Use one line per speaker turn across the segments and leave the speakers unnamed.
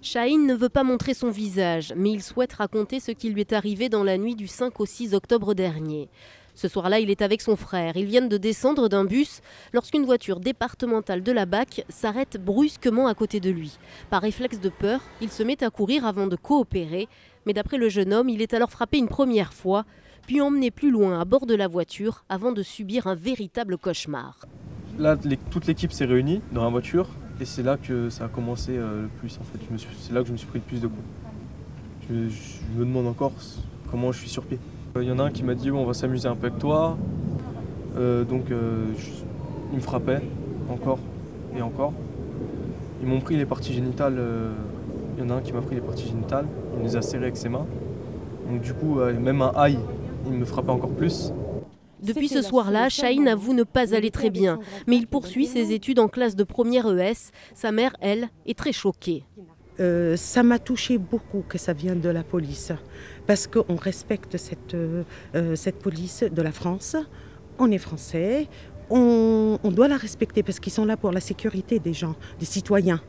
Chahine ne veut pas montrer son visage, mais il souhaite raconter ce qui lui est arrivé dans la nuit du 5 au 6 octobre dernier. Ce soir-là, il est avec son frère. Ils viennent de descendre d'un bus lorsqu'une voiture départementale de la BAC s'arrête brusquement à côté de lui. Par réflexe de peur, il se met à courir avant de coopérer. Mais d'après le jeune homme, il est alors frappé une première fois, puis emmené plus loin à bord de la voiture avant de subir un véritable cauchemar.
Là, toute l'équipe s'est réunie dans la voiture et c'est là que ça a commencé le plus. En fait, c'est là que je me suis pris le plus de coups. Je me demande encore comment je suis sur pied. Il y en a un qui m'a dit on va s'amuser un peu avec toi. Il me frappait encore et encore. Ils m'ont pris les parties génitales. Il y en a un qui m'a pris les parties génitales. Il les a serrées avec ses mains. Donc du coup, même un aïe, il me frappait encore plus.
Depuis ce soir-là, Chahine avoue ne pas aller très bien, mais il poursuit ses études en classe de première ES. Sa mère, elle, est très choquée.
Ça m'a touché beaucoup que ça vienne de la police, parce qu'on respecte cette police de la France. On est français, on doit la respecter parce qu'ils sont là pour la sécurité des gens, des citoyens.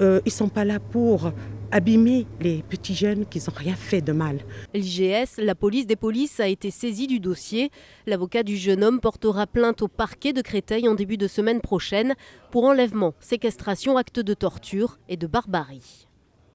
Ils ne sont pas là pour abîmer les petits jeunes qui n'ont rien fait de mal.
L'IGS, la police des polices, a été saisie du dossier. L'avocat du jeune homme portera plainte au parquet de Créteil en début de semaine prochaine pour enlèvement, séquestration, actes de torture et de barbarie.